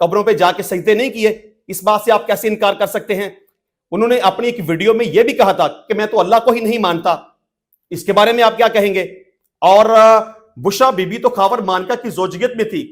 قبروں پہ جا کے سجدے نہیں کیے؟ اس بات سے آپ کیسے انکار کر سکتے ہیں؟ انہوں نے اپنی ایک ویڈیو میں یہ بھی کہا تھا کہ میں تو اللہ کو ہی نہیں مانتا. اس کے بارے میں آپ کیا کہیں گے؟ اور بشرا بی بی تو خاور مانکا کی زوجیت میں تھی،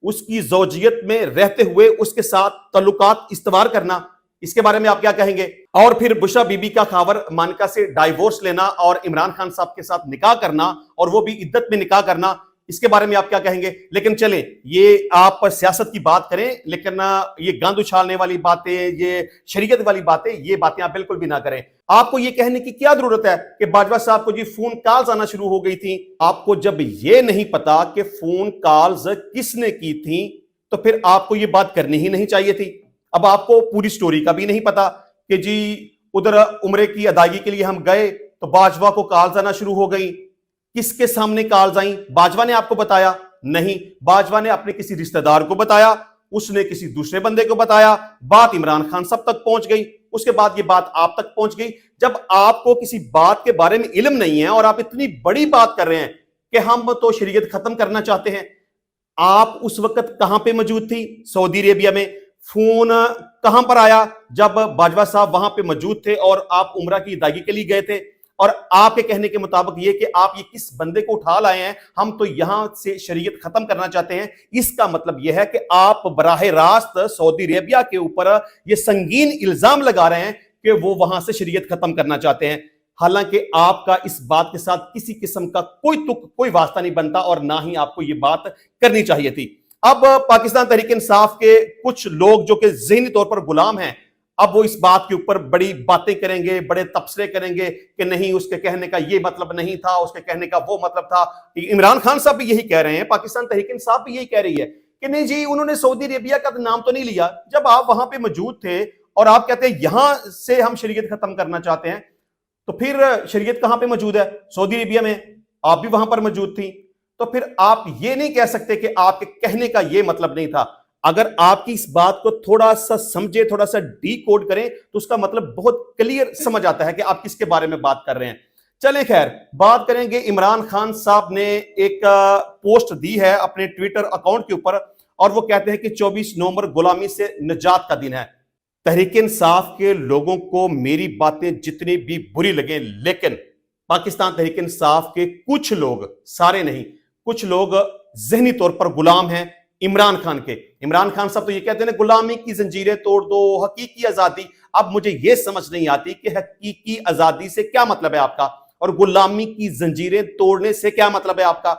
اس کی زوجیت میں رہتے ہوئے اس کے ساتھ تعلقات استوار کرنا، اس کے بارے میں آپ کیا کہیں گے؟ اور پھر بشرا بی بی کا خاور مانکا سے ڈائیورس لینا اور عمران خان صاحب کے ساتھ نکاح کرنا، اور وہ بھی عدت میں نکاح کرنا، اس کے بارے میں آپ کیا کہیں گے؟ لیکن چلیں، یہ آپ سیاست کی بات کریں، لیکن یہ گاند اچھالنے والی باتیں، یہ شریعت والی باتیں، یہ باتیں آپ بالکل بھی نہ کریں. آپ کو یہ کہنے کی کیا ضرورت ہے کہ باجوہ صاحب کو جی فون کالز آنا شروع ہو گئی تھی؟ آپ کو جب یہ نہیں پتا کہ فون کالز کس نے کی تھی تو پھر آپ کو یہ بات کرنی ہی نہیں چاہیے تھی. اب آپ کو پوری سٹوری کا بھی نہیں پتا کہ جی ادھر عمرے کی ادائیگی کے لیے ہم گئے تو باجوہ کو کالز آنا شروع ہو گئی. کس کے سامنے کالز آئیں؟ باجوہ نے آپ کو بتایا؟ نہیں، باجوہ نے اپنے کسی رشتہ دار کو بتایا، اس نے کسی دوسرے بندے کو بتایا، بات عمران خان صاحب تک پہنچ گئی، اس کے بعد یہ بات آپ تک پہنچ گئی. جب آپ کو کسی بات کے بارے میں علم نہیں ہے اور آپ اتنی بڑی بات کر رہے ہیں کہ ہم تو شریعت ختم کرنا چاہتے ہیں، آپ اس وقت کہاں پہ موجود تھی؟ سعودی عربیہ میں. فون کہاں پر آیا؟ جب باجوہ صاحب وہاں پہ موجود تھے اور آپ عمرہ کی ادائیگی کے لیے گئے تھے. اور آپ کے کہنے کے مطابق یہ کہ آپ یہ کس بندے کو اٹھا لائے ہیں، ہم تو یہاں سے شریعت ختم کرنا چاہتے ہیں، اس کا مطلب یہ ہے کہ آپ براہ راست سعودی عربیہ کے اوپر یہ سنگین الزام لگا رہے ہیں کہ وہ وہاں سے شریعت ختم کرنا چاہتے ہیں، حالانکہ آپ کا اس بات کے ساتھ کسی قسم کا کوئی واسطہ نہیں بنتا اور نہ ہی آپ کو یہ بات کرنی چاہیے تھی. اب پاکستان تحریک انصاف کے کچھ لوگ جو کہ ذہنی طور پر غلام ہیں، اب وہ اس بات کے اوپر بڑی باتیں کریں گے، بڑے تبصرے کریں گے کہ نہیں، اس کے کہنے کا یہ مطلب نہیں تھا، اس کے کہنے کا وہ مطلب تھا. عمران خان صاحب بھی یہی کہہ رہے ہیں، پاکستان تحریک انصاف بھی یہی کہہ رہی ہے کہ نہیں جی، انہوں نے سعودی عربیہ کا نام تو نہیں لیا. جب آپ وہاں پہ موجود تھے اور آپ کہتے ہیں یہاں سے ہم شریعت ختم کرنا چاہتے ہیں، تو پھر شریعت کہاں پہ موجود ہے؟ سعودی عربیہ میں. آپ بھی وہاں پر موجود تھی، تو پھر آپ یہ نہیں کہہ سکتے کہ آپ کے کہنے کا یہ مطلب نہیں تھا. اگر آپ کی اس بات کو تھوڑا سا سمجھے، تھوڑا سا ڈی کوڈ کریں تو اس کا مطلب بہت کلیئر سمجھ آتا ہے کہ آپ کس کے بارے میں بات کر رہے ہیں. چلیں خیر، بات کریں گے. عمران خان صاحب نے ایک پوسٹ دی ہے اپنے ٹویٹر اکاؤنٹ کے اوپر، اور وہ کہتے ہیں کہ 24 نومبر غلامی سے نجات کا دن ہے. تحریک انصاف کے لوگوں کو میری باتیں جتنی بھی بری لگیں، لیکن پاکستان تحریک انصاف کے کچھ لوگ، سارے نہیں، کچھ لوگ ذہنی طور پر غلام ہیں عمران خان کے. عمران خان صاحب تو یہ کہتے ہیں غلامی کی زنجیریں توڑ دو، حقیقی آزادی. اب مجھے یہ سمجھ نہیں آتی کہ حقیقی آزادی سے کیا مطلب ہے آپ کا، اور غلامی کی زنجیریں توڑنے سے کیا مطلب ہے آپ کا.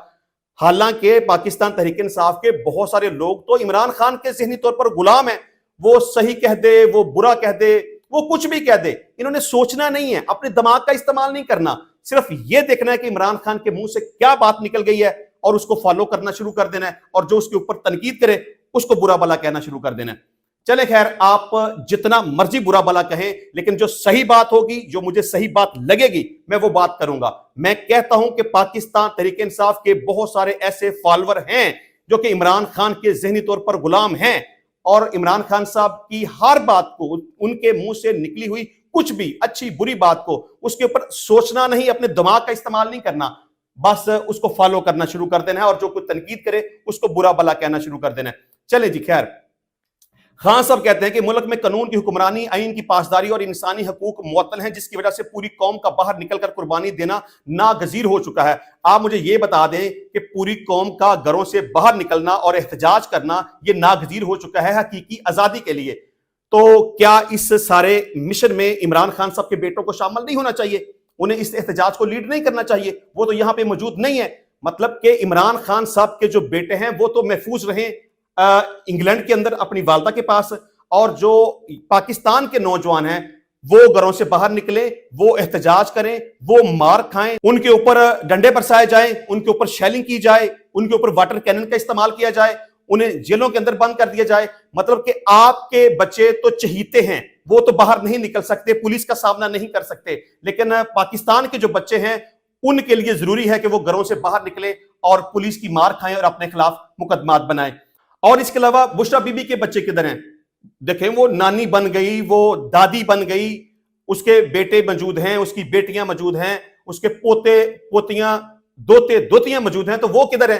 حالانکہ پاکستان تحریک انصاف کے بہت سارے لوگ تو عمران خان کے ذہنی طور پر غلام ہیں. وہ صحیح کہہ دے، وہ برا کہہ دے، وہ کچھ بھی کہہ دے، انہوں نے سوچنا نہیں ہے، اپنے دماغ کا استعمال نہیں کرنا، صرف یہ دیکھنا ہے کہ عمران خان کے منہ سے کیا بات نکل گئی ہے اور اس کو فالو کرنا شروع کر دینا ہے، اور جو اس کے اوپر تنقید کرے اس کو برا بلا کہنا شروع کر دینا ہے. چلے خیر، آپ جتنا مرضی برا بلا کہیں، لیکن جو صحیح بات ہوگی، جو مجھے صحیح بات لگے گی، میں وہ بات کروں گا. میں کہتا ہوں کہ پاکستان تحریک انصاف کے بہت سارے ایسے فالوور ہیں جو کہ عمران خان کے ذہنی طور پر غلام ہیں، اور عمران خان صاحب کی ہر بات کو، ان کے منہ سے نکلی ہوئی کچھ بھی اچھی بری بات کو، اس کے اوپر سوچنا نہیں، اپنے دماغ کا استعمال نہیں کرنا، بس اس کو فالو کرنا شروع کر دینا ہے، اور جو کوئی تنقید کرے اس کو برا بلا کہنا شروع کر دینا ہے. چلے جی خیر. خان صاحب کہتے ہیں کہ ملک میں قانون کی حکمرانی، آئین کی پاسداری اور انسانی حقوق معطل ہیں، جس کی وجہ سے پوری قوم کا باہر نکل کر قربانی دینا ناگزیر ہو چکا ہے. آپ مجھے یہ بتا دیں کہ پوری قوم کا گھروں سے باہر نکلنا اور احتجاج کرنا یہ ناگزیر ہو چکا ہے حقیقی آزادی کے لیے. تو کیا اس سارے مشن میں عمران خان صاحب کے بیٹوں کو شامل نہیں ہونا چاہیے؟ انہیں اس احتجاج کو لیڈ نہیں کرنا چاہیے؟ وہ تو یہاں پہ موجود نہیں ہے. مطلب کہ عمران خان صاحب کے جو بیٹے ہیں وہ تو محفوظ رہیں انگلینڈ کے اندر اپنی والدہ کے پاس، اور جو پاکستان کے نوجوان ہیں وہ گھروں سے باہر نکلیں، وہ احتجاج کریں، وہ مار کھائیں، ان کے اوپر ڈنڈے برسائے جائیں، ان کے اوپر شیلنگ کی جائے، ان کے اوپر واٹر کینن کا استعمال کیا جائے، انہیں جیلوں کے اندر بند کر دیا جائے. مطلب کہ آپ کے بچے تو چہیتے ہیں، وہ تو باہر نہیں نکل سکتے، پولیس کا سامنا نہیں کر سکتے، لیکن پاکستان کے جو بچے ہیں ان کے لیے ضروری ہے کہ وہ گھروں سے باہر نکلیں اور پولیس کی مار کھائیں اور اپنے خلاف مقدمات بنائیں. اور اس کے علاوہ بشرا بی بی کے بچے کدھر ہیں؟ دیکھیں، وہ نانی بن گئی، وہ دادی بن گئی، اس کے بیٹے موجود ہیں، اس کی بیٹیاں موجود ہیں، اس کے پوتے پوتیاں دوتے دوتیاں موجود ہیں، تو وہ کدھر ہیں؟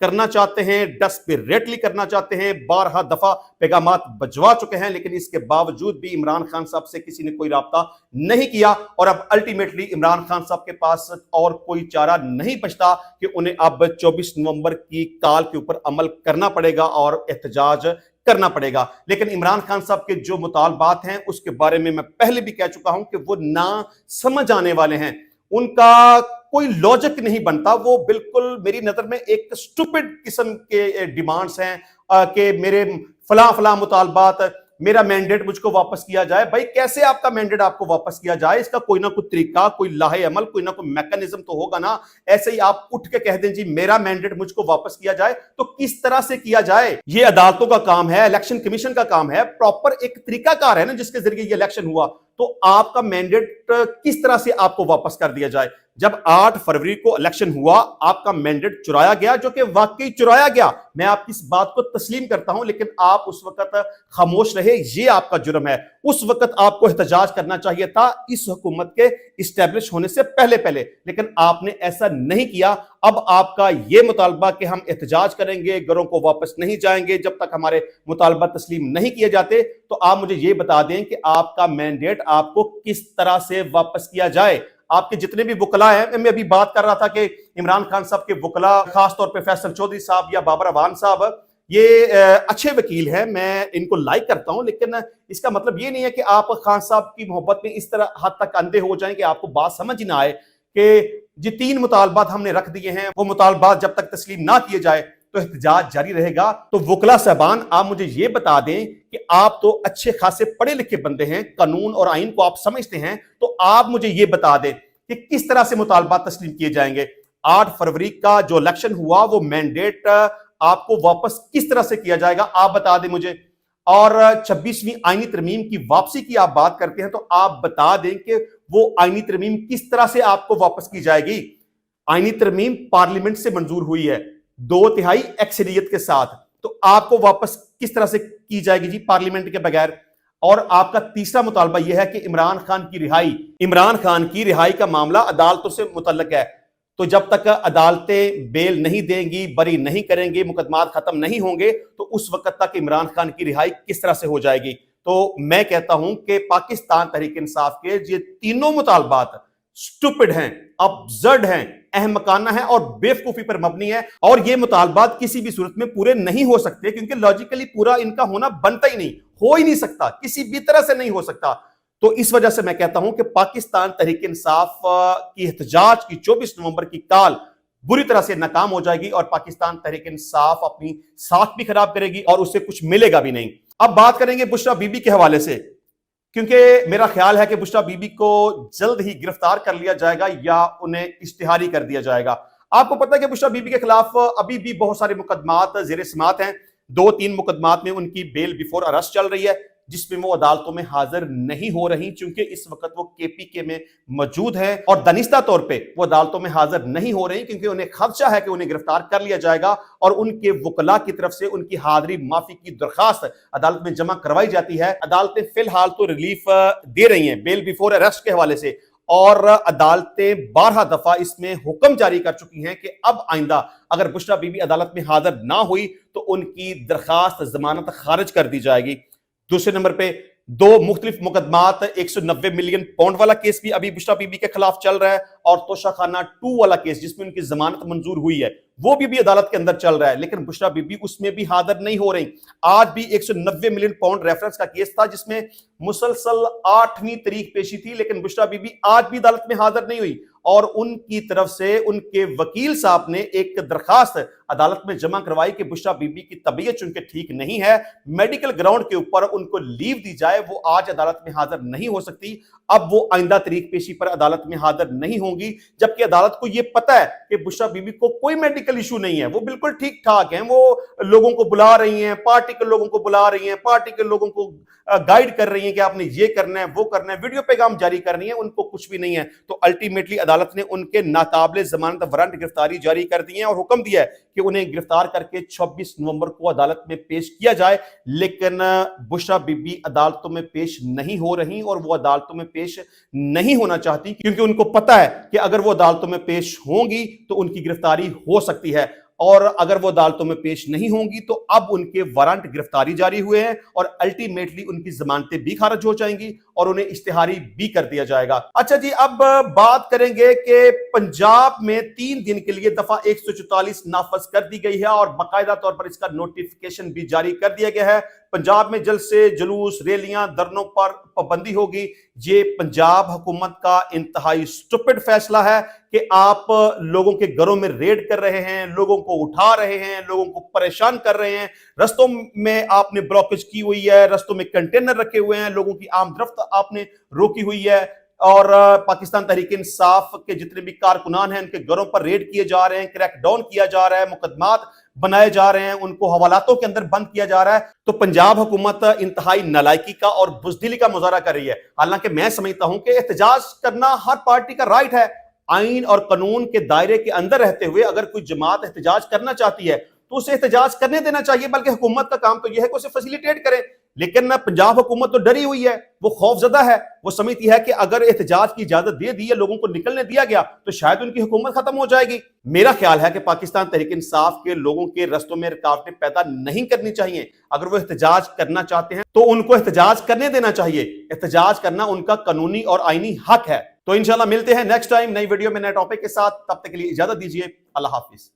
کرنا چاہتے ہیں, ڈیسپریٹلی کرنا چاہتے ہیں, بارہا دفعہ پیغامات بجوا چکے ہیں, لیکن اس کے باوجود بھی عمران خان صاحب سے کسی نے کوئی رابطہ نہیں کیا, اور اب الٹیمیٹلی عمران خان صاحب کے پاس اور کوئی چارہ نہیں بچتا کہ انہیں اب 24 نومبر کی کال کے اوپر عمل کرنا پڑے گا اور احتجاج کرنا پڑے گا. لیکن عمران خان صاحب کے جو مطالبات ہیں اس کے بارے میں پہلے بھی کہہ چکا ہوں کہ وہ نہ سمجھ آنے والے ہیں, ان کا کوئی لاجک نہیں بنتا, وہ بالکل میری نظر میں ایک سٹوپڈ قسم کے ڈیمانڈز ہیں کہ میرے فلاں فلاں مطالبات, میرا مینڈیٹ مجھ کو واپس کیا جائے. بھائی کیسے آپ کا مینڈیٹ آپ کو واپس کیا جائے؟ اس کا کوئی نہ کوئی طریقہ, کوئی لاہ عمل, کوئی نہ کوئی میکانزم تو ہوگا نا. ایسے ہی آپ اٹھ کے کہہ دیں جی میرا مینڈیٹ مجھ کو واپس کیا جائے, تو کس طرح سے کیا جائے؟ یہ عدالتوں کا کام ہے, الیکشن کمیشن کا کام ہے, پراپر ایک طریقہ کار ہے نا جس کے ذریعے یہ الیکشن ہوا. تو آپ کا مینڈیٹ کس طرح سے آپ کو واپس کر دیا جائے؟ جب 8 فروری کو الیکشن ہوا, آپ کا مینڈیٹ چرایا گیا, جو کہ واقعی چرایا گیا, میں آپ کی اس بات کو تسلیم کرتا ہوں, لیکن آپ اس وقت خاموش رہے, یہ آپ کا جرم ہے. اس وقت آپ کو احتجاج کرنا چاہیے تھا اس حکومت کے اسٹیبلش ہونے سے پہلے, لیکن آپ نے ایسا نہیں کیا. اب آپ کا یہ مطالبہ کہ ہم احتجاج کریں گے, گھروں کو واپس نہیں جائیں گے جب تک ہمارے مطالبہ تسلیم نہیں کیے جاتے, تو آپ مجھے یہ بتا دیں کہ آپ کا مینڈیٹ آپ کو کس طرح سے واپس کیا جائے. آپ کے جتنے بھی وکلا ہیں, میں ابھی بات کر رہا تھا کہ عمران خان صاحب کے وکلا, خاص طور پہ فیصل چودھری صاحب یا بابر اعوان صاحب, یہ اچھے وکیل ہیں, میں ان کو لائک کرتا ہوں, لیکن اس کا مطلب یہ نہیں ہے کہ آپ خان صاحب کی محبت میں اس طرح حد تک اندھے ہو جائیں کہ آپ کو بات سمجھ نہ آئے کہ جی 3 مطالبات ہم نے رکھ دیے ہیں, وہ مطالبات جب تک تسلیم نہ کیے جائے تو احتجاج جاری رہے گا. تو وکلا صاحبان, آپ مجھے یہ بتا دیں کہ آپ تو اچھے خاصے پڑھے لکھے بندے ہیں, قانون اور آئین کو آپ سمجھتے ہیں, تو آپ مجھے یہ بتا دیں کہ کس طرح سے مطالبات تسلیم کیے جائیں گے. 8 فروری کا جو الیکشن ہوا, وہ مینڈیٹ آپ کو واپس کس طرح سے کیا جائے گا, آپ بتا دیں مجھے. اور 26ویں آئینی ترمیم کی واپسی کی آپ بات کرتے ہیں, تو آپ بتا دیں کہ وہ آئینی ترمیم کس طرح سے آپ کو واپس کی جائے گی. آئینی ترمیم پارلیمنٹ سے منظور ہوئی ہے 2/3 ایکثریت کے ساتھ, تو آپ کو واپس کس طرح سے کی جائے گی جی پارلیمنٹ کے بغیر. اور آپ کا تیسرا مطالبہ یہ ہے کہ عمران خان کی رہائی کا معاملہ عدالتوں سے متعلق ہے, تو جب تک عدالتیں بیل نہیں دیں گی, بری نہیں کریں گی, مقدمات ختم نہیں ہوں گے, تو اس وقت تک عمران خان کی رہائی کس طرح سے ہو جائے گی. تو میں کہتا ہوں کہ پاکستان تحریک انصاف کے یہ تینوں مطالبات سٹوپڈ ہیں, ابزرڈ ہیں, احمقانہ ہیں اور بیوقوفی پر مبنی ہے, اور یہ مطالبات کسی بھی صورت میں پورے نہیں ہو سکتے, کیونکہ لاجیکلی پورا ان کا ہونا بنتا ہی نہیں, ہو ہی نہیں سکتا, کسی بھی طرح سے نہیں ہو سکتا. تو اس وجہ سے میں کہتا ہوں کہ پاکستان تحریک انصاف کی احتجاج کی 24 نومبر کی کال بری طرح سے ناکام ہو جائے گی, اور پاکستان تحریک انصاف اپنی ساکھ بھی خراب کرے گی اور اسے کچھ ملے گا بھی نہیں. اب بات کریں گے بشرا بی بی کے حوالے سے, کیونکہ میرا خیال ہے کہ بشرا بی بی کو جلد ہی گرفتار کر لیا جائے گا یا انہیں اشتہاری کر دیا جائے گا. آپ کو پتہ ہے کہ بشرا بی بی کے خلاف ابھی بھی بہت سارے مقدمات زیر سماعت ہیں. 2-3 مقدمات میں ان کی بیل بیفور ارسٹ چل رہی ہے, جس میں وہ عدالتوں میں حاضر نہیں ہو رہی, چونکہ اس وقت وہ KPK میں موجود ہیں, اور دانستہ طور پہ وہ عدالتوں میں حاضر نہیں ہو رہی کیونکہ انہیں خدشہ ہے کہ انہیں گرفتار کر لیا جائے گا, اور ان کے وکلاء کی طرف سے ان کی حاضری معافی کی درخواست عدالت میں جمع کروائی جاتی ہے. عدالتیں فی الحال تو ریلیف دے رہی ہیں بیل بیفور ارسٹ کے حوالے سے, اور عدالتیں 12 دفعہ اس میں حکم جاری کر چکی ہیں کہ اب آئندہ اگر بشرا بی بی عدالت میں حاضر نہ ہوئی تو ان کی درخواست ضمانت خارج کر دی جائے گی. دوسرے نمبر پہ 2 مختلف مقدمات, 190 ملین پاؤنڈ والا کیس بھی ابھی بشرا بی بی کے خلاف چل رہا ہے, اور توشہ خانہ 2 والا کیس جس میں ان کی ضمانت منظور ہوئی ہے, وہ بھی عدالت کے اندر چل رہا ہے, لیکن بشرا بی بی اس میں بھی حاضر نہیں ہو رہی. آج بھی 190 ملین پاؤنڈ ریفرنس کا کیس تھا جس میں مسلسل 8ویں تاریخ پیشی تھی, لیکن بشرا بی بی آج بھی عدالت میں حاضر نہیں ہوئی, اور ان کی طرف سے ان کے وکیل صاحب نے ایک درخواست عدالت میں جمع کروائی کہ بشرا بی بی کی طبیعت چونکہ ٹھیک نہیں ہے, میڈیکل گراؤنڈ کے اوپر ان کو لیو دی جائے, وہ آج عدالت میں حاضر نہیں ہو سکتی. اب وہ آئندہ تاریخ پیشی پر عدالت میں حاضر نہیں ہوں گی, جبکہ عدالت کو یہ پتہ ہے کہ بشرا بی بی کو کوئی میڈیکل ایشو نہیں ہے, وہ بالکل ٹھیک ٹھاک ہیں, وہ لوگوں کو بلا رہی ہیں, پارٹی کے لوگوں کو بلا رہی ہیں, پارٹی کے لوگوں کو گائیڈ کر رہی ہیں کہ آپ نے یہ کرنا ہے, وہ کرنا ہے, ویڈیو پیغام جاری کر رہی ہیں, ان کو کچھ بھی نہیں ہے. تو الٹیمیٹلی عدالت نے ان کے ناقابل ضمانت وارنٹ گرفتاری جاری کر دی ہے اور حکم دیا ہے کہ انہیں گرفتار کر کے 26 نومبر کو عدالت میں پیش کیا جائے. لیکن بشرا بی بی عدالتوں میں پیش نہیں ہو رہی, اور وہ عدالتوں میں پیش نہیں ہونا چاہتی, کیونکہ ان کو پتہ ہے کہ اگر وہ عدالتوں میں پیش ہوں گی تو ان کی گرفتاری ہو سکتی ہے. اور اگر وہ عدالتوں میں پیش نہیں ہوں گی تو اب ان کے وارنٹ گرفتاری جاری ہوئے ہیں اور الٹیمیٹلی ان کی ضمانتیں بھی خارج ہو جائیں گی اور انہیں اشتہاری بھی کر دیا جائے گا۔ اچھا جی، اب بات کریں گے کہ پنجاب میں 3 دن کے لیے دفعہ 144 نافذ کر دی گئی ہے اور باقاعدہ طور پر اس کا نوٹیفیکیشن بھی جاری کر دیا گیا ہے۔ پنجاب میں جلسے، جلوس، ریلیاں، دھرنوں پر پابندی ہوگی۔ یہ پنجاب حکومت کا انتہائی سٹوپڈ فیصلہ ہے کہ آپ لوگوں کے گھروں میں ریڈ کر رہے ہیں، لوگوں کو اٹھا رہے ہیں، لوگوں کو پریشان کر رہے ہیں، رستوں میں آپ نے بلاکج کی ہوئی ہے، رستوں میں کنٹینر رکھے ہوئے ہیں، لوگوں کی آمد رفت آپ نے روکی ہوئی ہے، اور پاکستان تحریک انصاف کے جتنے بھی کارکنان ہیں ان کے گھروں پر ریڈ کیے جا رہے ہیں، کریک ڈاؤن کیا جا رہا ہے، مقدمات بنائے جا رہے ہیں، ان کو حوالاتوں کے اندر بند کیا جا رہا ہے۔ تو پنجاب حکومت انتہائی نالائکی کا اور بزدلی کا مظاہرہ کر رہی ہے۔ حالانکہ میں سمجھتا ہوں کہ احتجاج کرنا ہر پارٹی کا رائٹ ہے۔ آئین اور قانون کے دائرے کے اندر رہتے ہوئے اگر کوئی جماعت احتجاج کرنا چاہتی ہے تو اسے احتجاج کرنے دینا چاہیے، بلکہ حکومت کا کام تو یہ ہے کہ اسے فیسیلیٹیٹ کرے۔ لیکن پنجاب حکومت تو ڈری ہوئی ہے، وہ خوف زدہ ہے، وہ سمجھتی ہے کہ اگر احتجاج کی اجازت دے دی ہے، لوگوں کو نکلنے دیا گیا تو شاید ان کی حکومت ختم ہو جائے گی۔ میرا خیال ہے کہ پاکستان تحریک انصاف کے لوگوں کے رستوں میں رکاوٹیں پیدا نہیں کرنی چاہیے۔ اگر وہ احتجاج کرنا چاہتے ہیں تو ان کو احتجاج کرنے دینا چاہیے۔ احتجاج کرنا ان کا قانونی اور آئینی حق ہے۔ تو انشاءاللہ ملتے ہیں نیکسٹ ٹائم نئی ویڈیو میں نئے ٹاپک کے ساتھ، تب تک کے لیے اجازت دیجیے۔ اللہ حافظ۔